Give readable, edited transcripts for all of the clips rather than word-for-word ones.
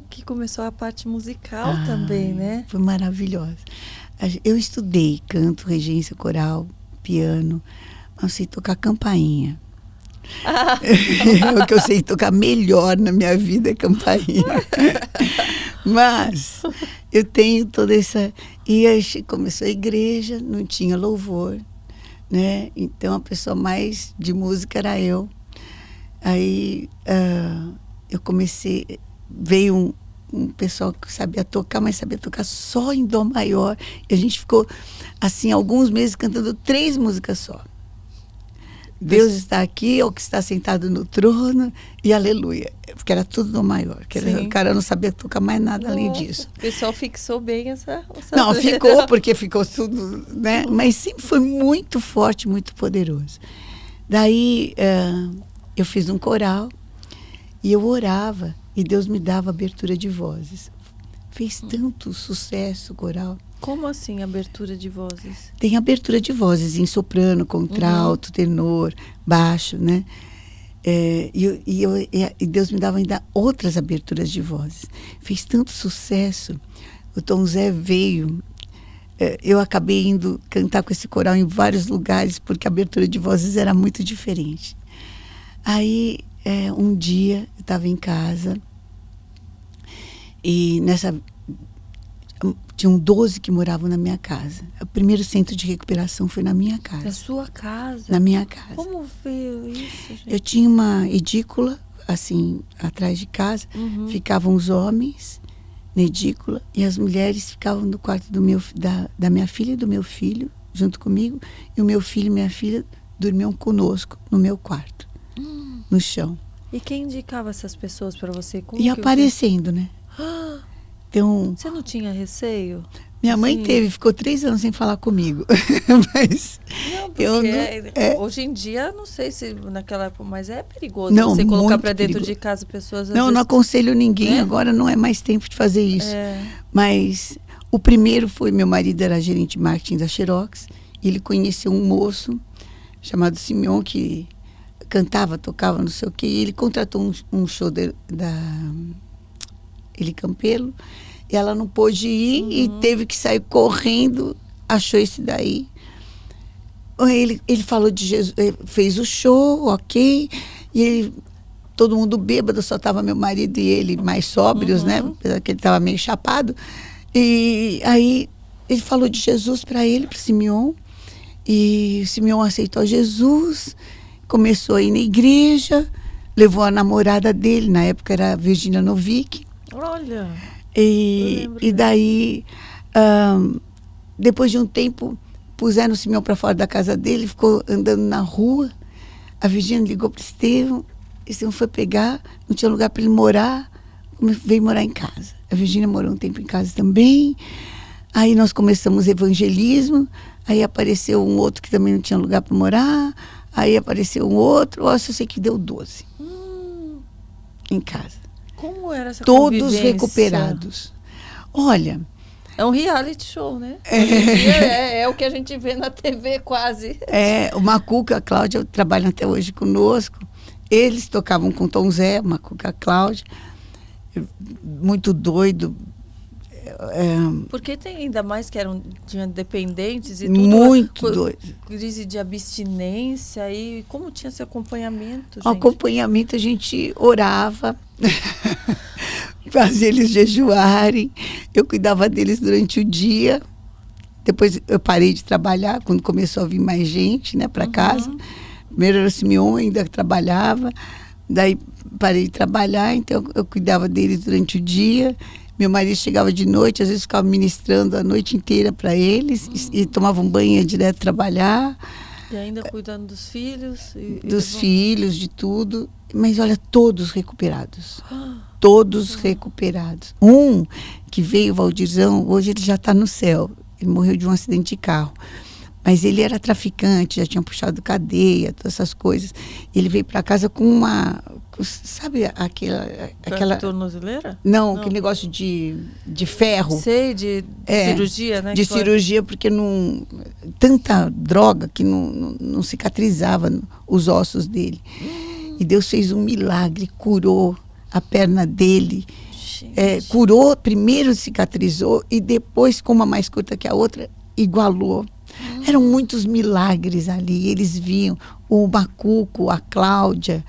que começou a parte musical também, né? Foi maravilhosa. Eu estudei canto, regência coral, piano, mas sei tocar campainha. O que eu sei tocar melhor na minha vida é campainha. Mas eu tenho toda essa... E aí começou a igreja, não tinha louvor, né? Então a pessoa mais de música era eu. Aí eu comecei... Veio um pessoal que sabia tocar, mas sabia tocar só em dó maior. E a gente ficou, assim, alguns meses cantando 3 músicas só. Deus está aqui, é o que está sentado no trono, e aleluia. Porque era tudo dó maior. O cara não sabia tocar mais nada além disso. O pessoal fixou bem essa... Não, ficou, porque ficou tudo, né? Mas sempre foi muito forte, muito poderoso. Daí, eu fiz um coral, e eu orava, e Deus me dava abertura de vozes. Fez tanto sucesso o coral. Como assim, abertura de vozes? Tem abertura de vozes em soprano, contralto, tenor, baixo, né? E Deus me dava ainda outras aberturas de vozes. Fez tanto sucesso. O Tom Zé veio. Eu acabei indo cantar com esse coral em vários lugares, porque a abertura de vozes era muito diferente. Aí, um dia, eu estava em casa, e tinham 12 que moravam na minha casa. O primeiro centro de recuperação foi na minha casa. Na sua casa? Na minha casa. Como veio isso, gente? Eu tinha uma edícula, assim, atrás de casa. Ficavam os homens na edícula e as mulheres ficavam no quarto da minha filha e do meu filho, junto comigo. E o meu filho e minha filha dormiam conosco no meu quarto, no chão. E quem indicava essas pessoas para você? Como e aparecendo, né? Então, você não tinha receio? Minha mãe ficou 3 anos sem falar comigo. Mas não, porque hoje em dia, não sei se naquela época, mas é perigoso você colocar para dentro de casa pessoas... Não aconselho ninguém, agora não é mais tempo de fazer isso. Mas o primeiro foi, meu marido era gerente de marketing da Xerox, e ele conheceu um moço chamado Simeon, que cantava, tocava, não sei o quê, e ele contratou um show da Eli Campelo, e ela não pôde ir e teve que sair correndo, achou esse daí. Ele falou de Jesus, fez o show, ok, e todo mundo bêbado, só estava meu marido e ele mais sóbrios, né? Apesar que ele estava meio chapado. E aí ele falou de Jesus para ele, para o Simeon, e o Simeon aceitou Jesus, começou a ir na igreja, levou a namorada dele, na época era a Virginia Novick. Olha! E daí, depois de um tempo, puseram o Simeão para fora da casa dele, ficou andando na rua. A Virgínia ligou para o Estevão foi pegar, não tinha lugar para ele morar, veio morar em casa. A Virgínia morou um tempo em casa também. Aí nós começamos evangelismo, aí apareceu um outro que também não tinha lugar para morar, aí apareceu um outro, eu só sei que deu 12 em casa. Como era essa todos convivência? Recuperados. Olha... É um reality show, né? É o que a gente vê na TV quase. O Macuca e a Cláudia trabalham até hoje conosco. Eles tocavam com Tom Zé, o Macuca e a Cláudia. Muito doido. Porque tem ainda mais que tinham dependentes e tudo. Muito doido. Crise de abstinência. E como tinha esse acompanhamento, gente? O acompanhamento a gente orava, fazia eles jejuarem. Eu cuidava deles durante o dia. Depois eu parei de trabalhar, quando começou a vir mais gente, né, para casa. Primeiro era o Simeon, ainda trabalhava. Daí parei de trabalhar, então eu cuidava deles durante o dia. Meu marido chegava de noite, às vezes ficava ministrando a noite inteira para eles e tomava um banho e ia direto trabalhar. E ainda cuidando dos filhos? Filhos, de tudo. Mas olha, todos recuperados. Todos recuperados. Um que veio, o Valdirzão, hoje ele já está no céu. Ele morreu de um acidente de carro. Mas ele era traficante, já tinha puxado cadeia, todas essas coisas. Ele veio para casa com uma... Sabe aquela tornozeleira? Não, aquele negócio de ferro. Sei, de cirurgia, né? De cirurgia, porque tanta droga que não cicatrizava os ossos dele. E Deus fez um milagre, curou a perna dele. curou, primeiro cicatrizou e depois, com uma mais curta que a outra, igualou. Eram muitos milagres ali. Eles viam o Macuco, a Cláudia,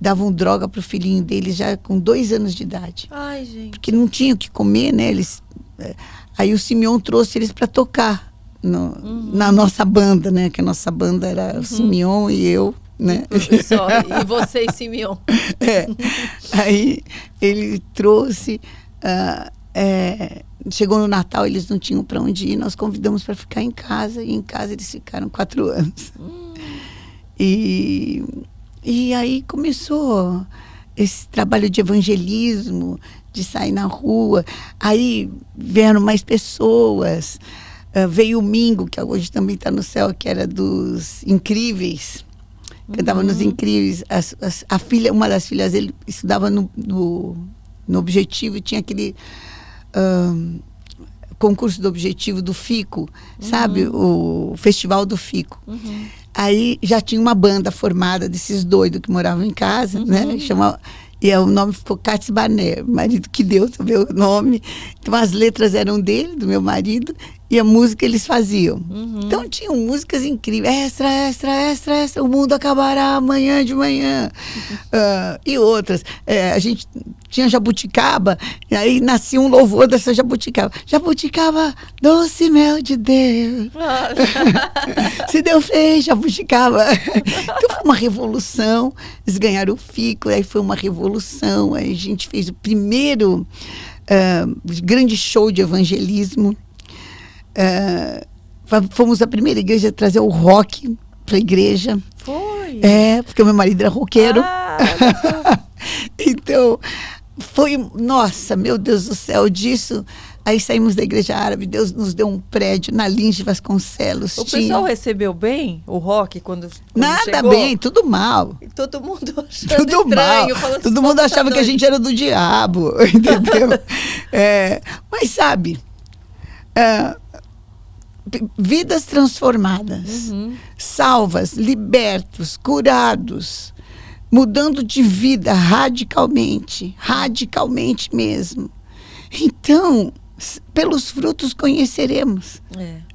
davam droga para o filhinho deles já com 2 anos de idade. Ai, gente. Porque não tinham o que comer, né? Aí o Simeão trouxe eles para tocar na nossa banda, né? Que a nossa banda era o Simeão e eu, né? E você e Simeão. Aí ele trouxe... chegou no Natal, eles não tinham para onde ir, nós convidamos para ficar em casa, e em casa eles ficaram 4 anos. E aí começou esse trabalho de evangelismo, de sair na rua. Aí vieram mais pessoas. Veio o Mingo, que hoje também está no céu, que era dos Incríveis. Cantava nos Incríveis. Uma das filhas dele estudava no Objetivo e tinha aquele concurso do Objetivo do Fico, sabe? O Festival do Fico. Aí já tinha uma banda formada desses doidos que moravam em casa, né? E o nome ficou Cátia Barné, marido que deu também o nome. Então as letras eram dele, do meu marido, e a música eles faziam. Então tinham músicas incríveis. Extra, extra, extra, extra. O mundo acabará amanhã de manhã. E outras. A gente tinha jabuticaba, e aí nascia um louvor dessa jabuticaba. Jabuticaba, doce mel de Deus. Se Deus fez, jabuticaba. Então foi uma revolução. Eles ganharam o Fico, aí foi uma revolução. Aí a gente fez o primeiro grande show de evangelismo. Fomos a primeira igreja a trazer o rock para a igreja. Foi? Porque o meu marido era roqueiro. Então, foi, nossa, meu Deus do céu, disso. Aí saímos da igreja árabe, Deus nos deu um prédio na Lins de Vasconcelos. O pessoal recebeu bem o rock quando Nada chegou? Bem, tudo mal. E todo mundo achando tudo estranho. Mal. Todo mundo achava que a gente era do diabo, entendeu? Mas sabe... vidas transformadas, salvas, libertos, curados, mudando de vida radicalmente mesmo. Então, pelos frutos conheceremos,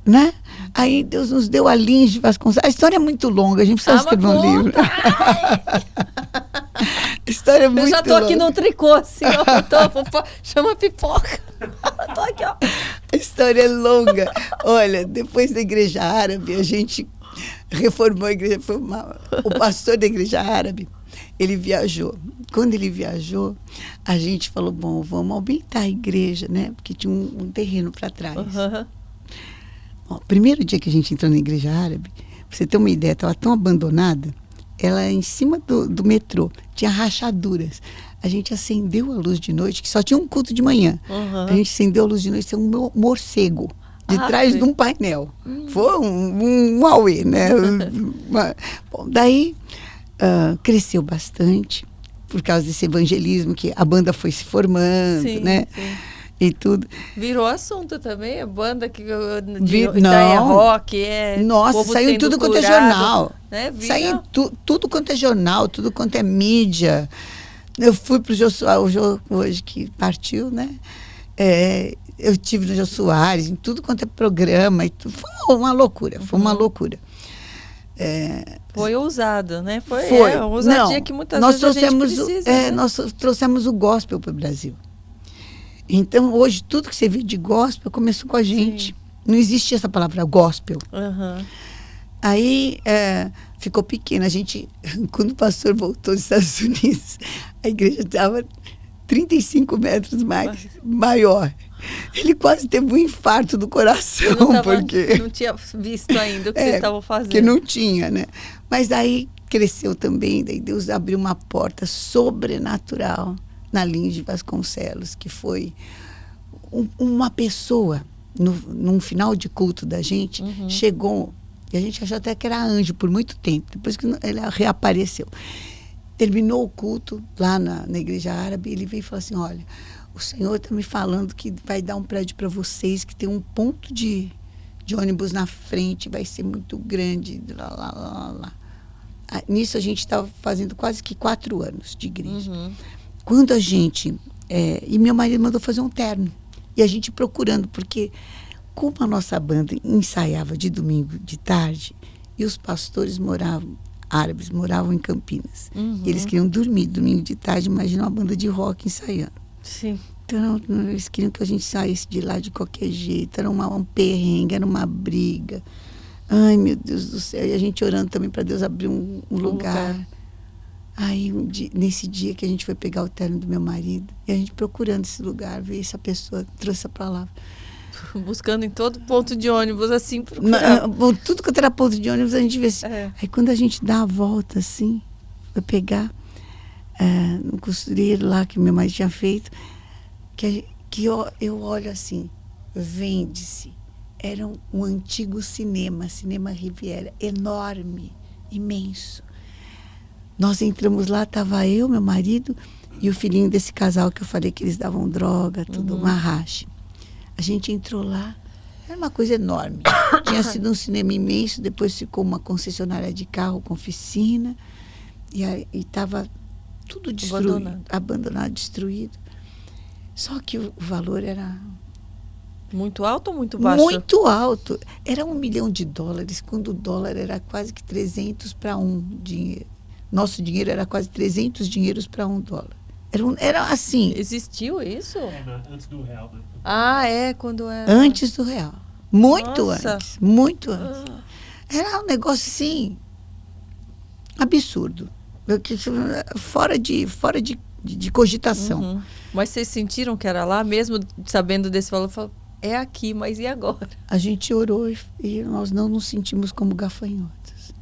né? Aí Deus nos deu a Lins de Vasconcelos. A história é muito longa, a gente precisa escrever um livro. A história é muito longa. Eu já tô aqui no tricô, assim, chama a pipoca. Tô aqui, ó. A história é longa. Olha, depois da igreja árabe, a gente reformou a igreja. O pastor da igreja árabe, ele viajou. Quando ele viajou, a gente falou, bom, vamos aumentar a igreja, né? Porque tinha um terreno para trás. Bom, primeiro dia que a gente entrou na igreja árabe, pra você ter uma ideia, estava tão abandonada, ela em cima do metrô, tinha rachaduras. A gente acendeu a luz de noite, que só tinha um culto de manhã. A gente acendeu a luz de noite, tinha um morcego de trás de um painel. Foi um auê, né? Bom, daí cresceu bastante, por causa desse evangelismo, que a banda foi se formando, né? Sim. E tudo. Virou assunto também, a banda que é rock, Nossa, saiu em tudo quanto é jornal. Né? Saiu tudo quanto é jornal, tudo quanto é mídia. Eu fui para o Jô hoje que partiu, né? Eu tive no Jô Soares, em tudo quanto é programa. E tudo. Foi uma loucura, foi uma loucura. Foi ousado, né? Foi uma ousadia que muitas vezes a gente precisa. Né? Nós trouxemos o gospel para o Brasil. Então, hoje, tudo que você vê de gospel começou com a gente. Sim. Não existia essa palavra gospel. Aí ficou pequena. A gente, quando o pastor voltou dos Estados Unidos, a igreja estava 35 metros maior. Ele quase teve um infarto do coração. Porque não tinha visto ainda o que vocês estavam fazendo. Porque não tinha, né? Mas aí cresceu também. Daí Deus abriu uma porta sobrenatural na Lins de Vasconcelos, que foi uma pessoa, num final de culto da gente, chegou, e a gente achou até que era anjo por muito tempo, depois que ele reapareceu. Terminou o culto lá na igreja árabe, ele veio e falou assim, olha, o Senhor está me falando que vai dar um prédio para vocês, que tem um ponto de ônibus na frente, vai ser muito grande, lá. Nisso a gente estava fazendo quase que 4 anos de igreja. Quando a gente E meu marido mandou fazer um terno. E a gente procurando, porque como a nossa banda ensaiava de domingo de tarde, e os pastores árabes moravam em Campinas. E eles queriam dormir domingo de tarde, imagina uma banda de rock ensaiando. Sim. Então, eles queriam que a gente saísse de lá de qualquer jeito. Era um perrengue, era uma briga. Ai, meu Deus do céu. E a gente orando também para Deus abrir um lugar. Aí, nesse dia que a gente foi pegar o terno do meu marido, e a gente procurando esse lugar, ver se a pessoa trouxe a palavra. Buscando em todo ponto de ônibus, assim, procurando. Tudo que era ponto de ônibus, a gente vê assim. Aí, quando a gente dá a volta, assim, foi pegar no costureiro lá que meu marido tinha feito, que eu olho assim, vende-se. Era um antigo cinema Riviera, enorme, imenso. Nós entramos lá, estava eu, meu marido e o filhinho desse casal que eu falei que eles davam droga, tudo, uma racha. A gente entrou lá, era uma coisa enorme. Tinha sido um cinema imenso, depois ficou uma concessionária de carro com oficina, e estava tudo destruído, abandonado, destruído. Só que o valor era... Muito alto ou muito baixo? Muito alto. Era $1 milhão, quando o dólar era quase que 300 para 1 dinheiro. Nosso dinheiro era quase 300 dinheiros para $1. Era assim. Existiu isso? Antes do real, né? Quando era. Antes do real. Muito Nossa. antes. Muito antes. Era um negócio assim, absurdo. Fora de cogitação. Mas vocês sentiram que era lá, mesmo sabendo desse valor? Falaram, é aqui, mas e agora? A gente orou e nós não nos sentimos como gafanhotos.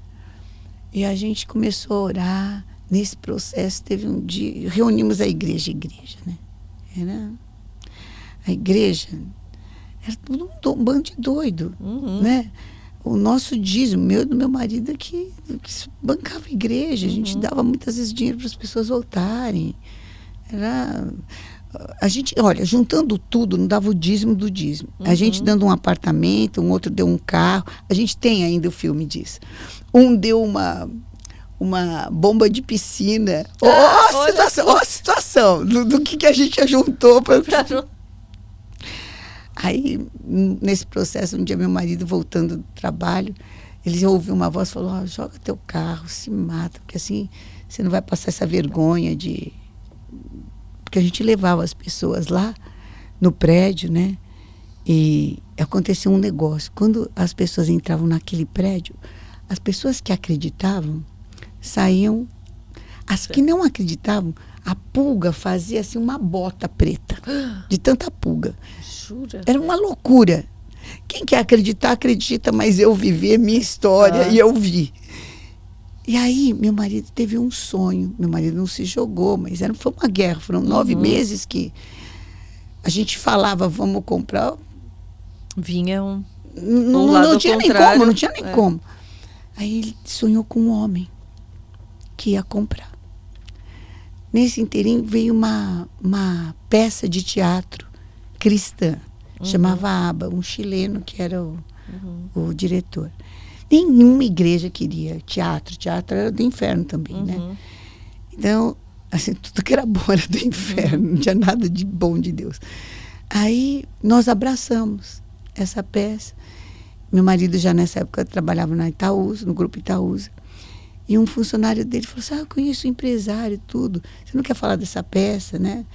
E a gente começou a orar. Nesse processo, teve um dia, reunimos a igreja, né? Era a igreja, era tudo um bando de doido, né? O nosso dízimo, do meu marido, que bancava a igreja. A gente dava muitas vezes dinheiro para as pessoas voltarem. A gente, olha, juntando tudo, não dava o dízimo do dízimo. A gente dando um apartamento, um outro deu um carro. A gente tem ainda o filme disso. Um deu uma bomba de piscina. Ó a situação do que a gente juntou. Aí, nesse processo, um dia meu marido voltando do trabalho, ele ouviu uma voz e falou, joga teu carro, se mata, porque assim você não vai passar essa vergonha de... Porque a gente levava as pessoas lá no prédio, né? E aconteceu um negócio. Quando as pessoas entravam naquele prédio, as pessoas que acreditavam saíam. As que não acreditavam, a pulga fazia assim uma bota preta, de tanta pulga. Jura? Era uma loucura. Quem quer acreditar, acredita, mas eu vivi a minha história e eu vi. E aí, meu marido teve um sonho. Meu marido não se jogou, mas foi uma guerra. Foram 9 meses que a gente falava, vamos comprar. Vinha não tinha nem como, não tinha nem como. Aí ele sonhou com um homem que ia comprar. Nesse inteirinho veio uma peça de teatro cristã, chamava ABBA, um chileno que era o diretor. Nenhuma igreja queria teatro era do inferno também, né? Então, assim, tudo que era bom era do inferno, não tinha nada de bom de Deus. Aí nós abraçamos essa peça. Meu marido já nessa época trabalhava na Itaúsa, no grupo Itaúsa. E um funcionário dele falou assim, eu conheço o empresário e tudo. Você não quer falar dessa peça, né?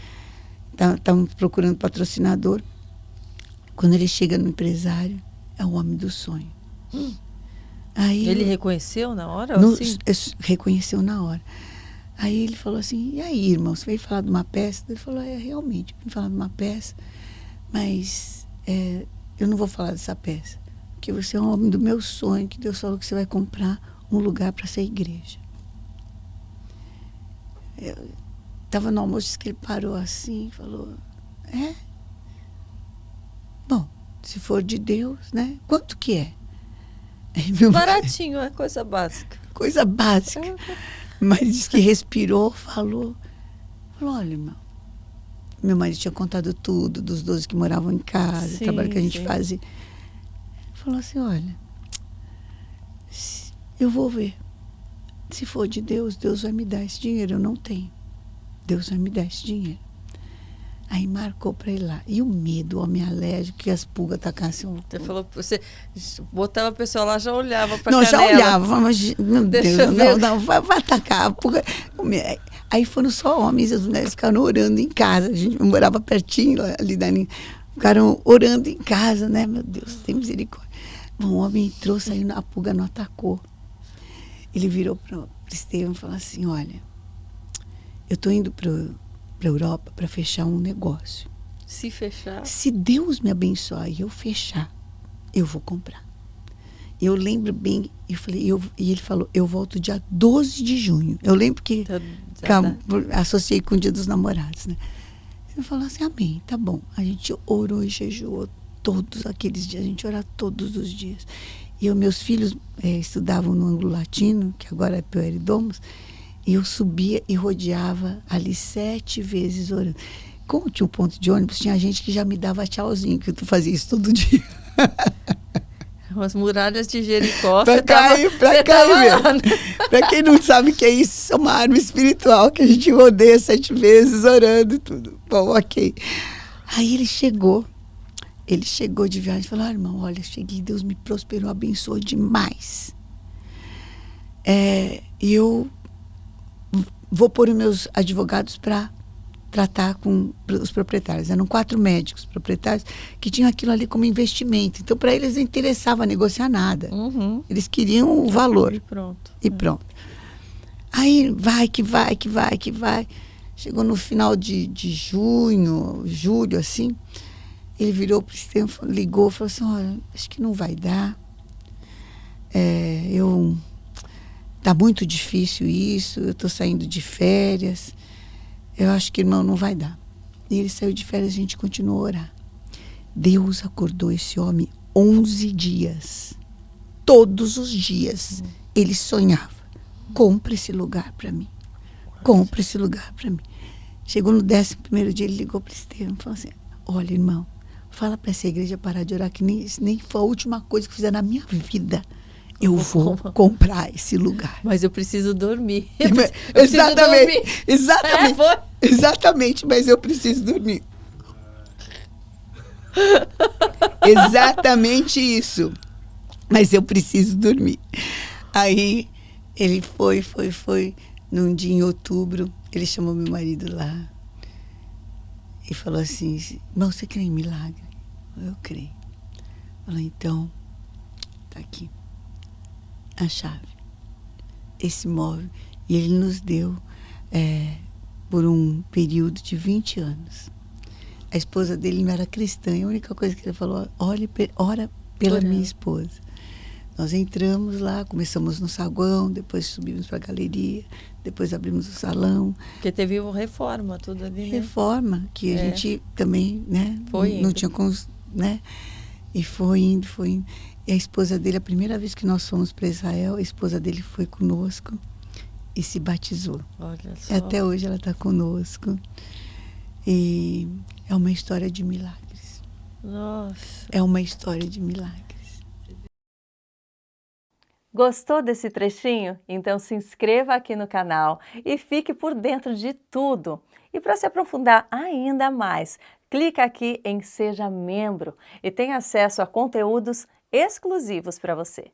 Estamos procurando patrocinador. Quando ele chega no empresário, é o homem do sonho. Aí, ele reconheceu na hora? Reconheceu na hora. Aí ele falou assim, e aí, irmão, você veio falar de uma peça? Ele falou, realmente, eu vim falar de uma peça, mas eu não vou falar dessa peça. Porque você é um homem do meu sonho, que Deus falou que você vai comprar um lugar para ser igreja. Estava no almoço que ele parou assim e falou, bom, se for de Deus, né? Quanto que é? Baratinho, é coisa básica. Coisa básica. Mas disse que respirou, falou, olha, irmão, meu marido tinha contado tudo, dos 12 que moravam em casa, o trabalho que a gente fazia. Falou assim, olha, eu vou ver. Se for de Deus, Deus vai me dar esse dinheiro. Eu não tenho. Deus vai me dar esse dinheiro. Aí marcou para ir lá. E o medo, o homem alérgico, que as pulgas atacassem. Você falou, você botava a pessoa lá, já olhava para a canela. Não, já olhava. Mas, meu Deixa Deus, não, vai atacar a pulga. Aí foram só homens, as mulheres ficaram orando em casa. A gente morava pertinho ali da linha. Ficaram orando em casa, né? Meu Deus, tem misericórdia. Bom, o homem entrou, saiu, a pulga não atacou. Ele virou para o Estevão e falou assim, olha, eu estou indo para a Europa para fechar um negócio. Se fechar? Se Deus me abençoar e eu fechar, eu vou comprar. Eu lembro bem, eu falei, e ele falou, eu volto dia 12 de junho. Eu lembro que associei com o Dia dos Namorados, né? Ele falou assim, amém, tá bom. A gente orou e jejuou todos aqueles dias, a gente ora todos os dias. E meus filhos estudavam no Ângulo Latino, que agora é Pueri Domus, e eu subia e rodeava ali 7 vezes orando. Como tinha um ponto de ônibus, tinha gente que já me dava tchauzinho, que tu fazia isso todo dia. As muralhas de Jericó. Pra cair mesmo. Pra quem não sabe o que é isso é uma arma espiritual que a gente rodeia 7 vezes orando e tudo. Bom, ok. Aí ele chegou de viagem e falou, irmão, olha, cheguei, Deus me prosperou, abençoou demais. E eu vou pôr os meus advogados para tratar com os proprietários. Eram 4 médicos proprietários que tinham aquilo ali como investimento. Então, para eles não interessava negociar nada. Uhum. Eles queriam o valor. E pronto. Aí vai. Chegou no final de junho, julho, assim, ele virou para o Estevão, ligou, falou assim, olha, acho que não vai dar. Tá muito difícil isso, eu estou saindo de férias. Eu acho que, irmão, não vai dar. E ele saiu de férias, a gente continuou a orar. Deus acordou esse homem 11 dias. Todos os dias. Ele sonhava. Compra esse lugar para mim. Compra esse lugar para mim. Chegou no 11º dia, ele ligou para o Estevão e falou assim, olha, irmão, fala para essa igreja parar de orar, que nem foi a última coisa que fizer na minha vida. Eu vou comprar esse lugar. Mas eu preciso dormir. Exatamente, mas eu preciso dormir. Exatamente isso. Mas eu preciso dormir. Aí ele foi. Num dia em outubro, ele chamou meu marido lá e falou assim, irmão, você crê em milagre? Eu creio. Falou, então, tá aqui a chave, esse móvel. E ele nos deu por um período de 20 anos. A esposa dele não era cristã, e a única coisa que ele falou, ora pela minha esposa. Nós entramos lá, começamos no saguão, depois subimos para a galeria, depois abrimos o salão. Porque teve uma reforma, tudo ali, né? Reforma, que a gente também, né? Não tinha como, né? E foi indo. E a esposa dele, a primeira vez que nós fomos para Israel, a esposa dele foi conosco e se batizou. Olha só. E até hoje ela está conosco. E é uma história de milagres. Nossa. É uma história de milagres. Gostou desse trechinho? Então se inscreva aqui no canal e fique por dentro de tudo. E para se aprofundar ainda mais, clica aqui em Seja Membro e tenha acesso a conteúdos exclusivos para você.